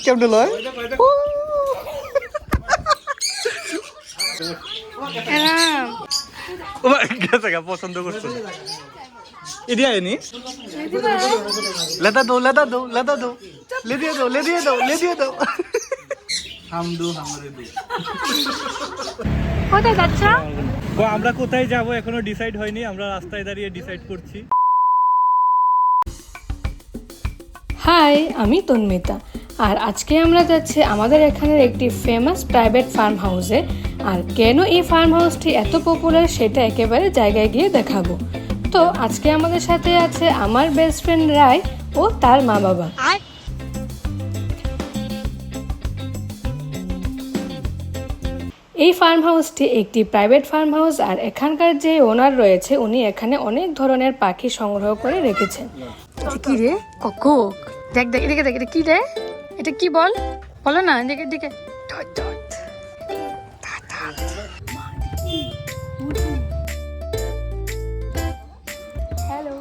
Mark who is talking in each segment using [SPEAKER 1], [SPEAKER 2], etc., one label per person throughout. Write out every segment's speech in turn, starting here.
[SPEAKER 1] কেমন লয় পছন্দ করছো এদি আয়নি লেদা দো লেদা দো লেদা দো লে দিয়ে দাও লে দিয়ে দাও লে দিয়ে দাও
[SPEAKER 2] কোথায় যাচ্ছ?
[SPEAKER 1] আমরা কোথায় যাব এখনো ডিসাইড হয়নি, আমরা রাস্তায় দাঁড়িয়ে ডিসাইড করছি।
[SPEAKER 2] হাই, আমি তন্মিতা, আর আজকে আমরা যাচ্ছি আমাদের এখানের একটি ফেমাস প্রাইভেট ফার্ম হাউসে। আর কেন এই ফার্ম হাউসটি এত পপুলার সেটা একেবারে জায়গায় গিয়ে দেখাবো। তো আজকে আমাদের সাথে আছে আমার বেস্ট ফ্রেন্ড রায় ও তার মা বাবা। এই ফার্ম হাউসটি একটি প্রাইভেট ফার্ম হাউস, আর এখানকার যে ওনার রয়েছে উনি এখানে অনেক ধরনের পাখি সংগ্রহ করে রেখেছেন। কি রে কক, দেখ দেখ এদিকে দেখ, এটা কি রে, এটা কি বল, বলো না, এদিকে এদিকে। হ্যালো,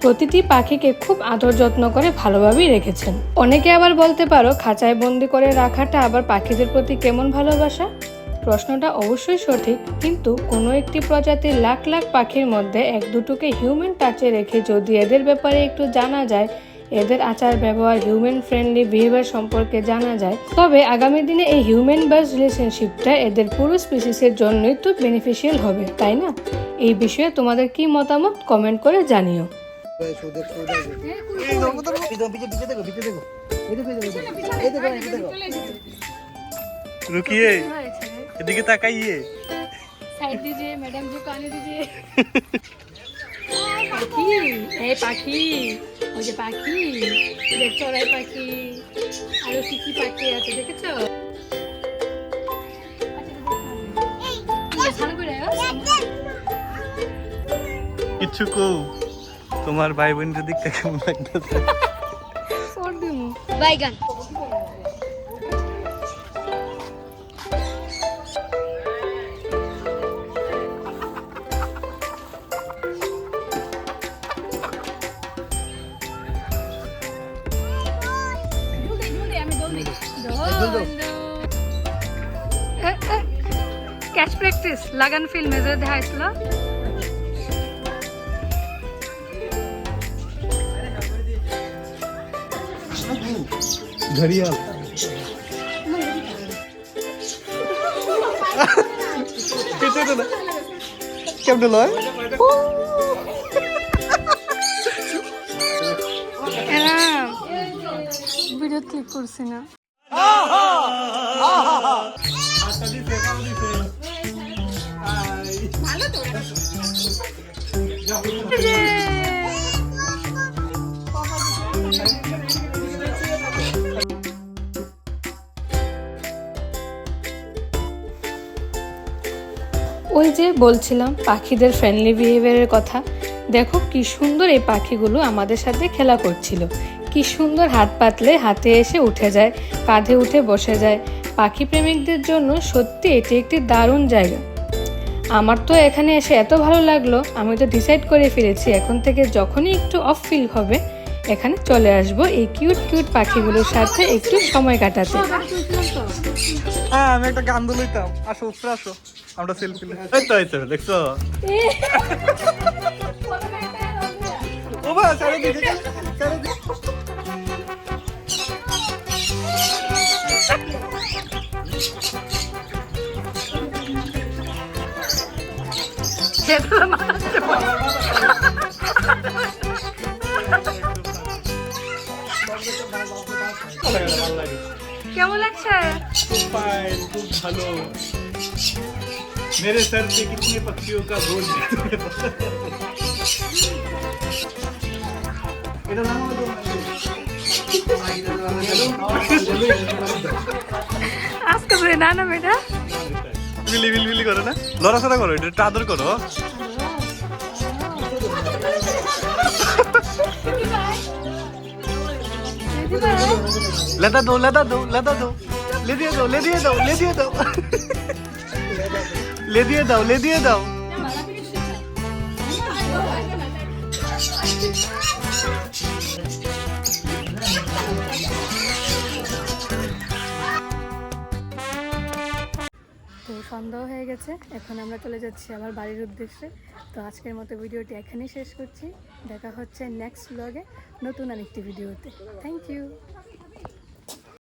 [SPEAKER 2] প্রতিটি পাখিকে খুব আদর যত্ন করে ভালোভাবেই রেখেছেন। অনেকে আবার বলতে পারো খাঁচায় বন্দি করে রাখাটা আবার পাখিদের প্রতি কেমন ভালোবাসা? প্রশ্নটা অবশ্যই সঠিক, কিন্তু কোনো একটি প্রজাতির লাখ লাখ পাখির মধ্যে এক দুটোকে হিউম্যান টাচে রেখে যদি এদের ব্যাপারে একটু জানা যায়, এদের আচার ব্যবহার, হিউম্যান ফ্রেন্ডলি বিহেভিয়ার সম্পর্কে জানা যায়, তবে আগামী দিনে এই হিউম্যান বাস রিলেশনশিপটা এদের পুরো স্পিসিসের জন্যই তো বেনিফিশিয়াল হবে, তাই না? এই বিষয়ে তোমাদের কি মতামত কমেন্ট করে জানিও।
[SPEAKER 1] रुकिए এদিকে তাকাইয়ে
[SPEAKER 2] साइड दीजिए मैडम जी, पानी दीजिए। পাখি, এই পাখি, ওই যে পাখি দেখছো, ওরাই পাখি। আরো কি কি পাখি আছে দেখেছো?
[SPEAKER 1] কিছু কো তোমার ভাই বোনদের দিকটা কেমন লাগতেছে?
[SPEAKER 3] বাইগান
[SPEAKER 2] ক্যাচ প্র্যাকটিস লাগান ফিল্মে যে দেখাইছিল।
[SPEAKER 1] ঘড়িয়াল কেমন লয়
[SPEAKER 2] ভিডিও ক্লিক করছি না। ওই যে বলছিলাম পাখিদের ফ্রেন্ডলি বিহেভিয়ারের কথা, দেখো কি সুন্দর এই পাখিগুলো আমাদের সাথে খেলা করছিল। কি সুন্দর হাত পাতলে হাতে এসে উঠে যায়, কাঁধে উঠে বসে যায়। পাখি প্রেমিকদের জন্য সত্যি এটি একটি দারুণ জায়গা। আমার তো এখানে এসে এত ভালো লাগলো, আমি তো ডিসাইড করে ফেলেছি এখন থেকে যখনই একটু অফ ফিল হবে এখানে চলে আসবো এই কিউট কিউট পাখিগুলোর সাথে একটু সময় কাটাতে।
[SPEAKER 1] হ্যাঁ, আমি একটা গান লইতাম। আসো উপরে আসো, আমরা সেলফি লই। এই তো দেখছো ও বা সারা দিকে
[SPEAKER 2] কেমন লাগছে?
[SPEAKER 1] খুব ভালো। मेरे सर पे कितने पक्षियों का बोझ है
[SPEAKER 2] আজকে করে না না বেটা,
[SPEAKER 1] বিলি বিলি বিলি করো না, লড়াচড়া করো, এটা আদর করো। লেদা দো লেদা দো লেদা দো ले দিয়ে দাও ले দিয়ে দাও ले দিয়ে দাও ले দিয়ে দাও ले দিয়ে দাও
[SPEAKER 2] তো সন্ধ্যা হয়ে গেছে, এখন আমরা চলে যাচ্ছি আবার বাড়ির উদ্দেশ্যে। তো আজকের মতো ভিডিওটি এখানেই শেষ করছি। দেখা হচ্ছে নেক্সট ব্লগে নতুন আরেকটি ভিডিওতে। Thank you.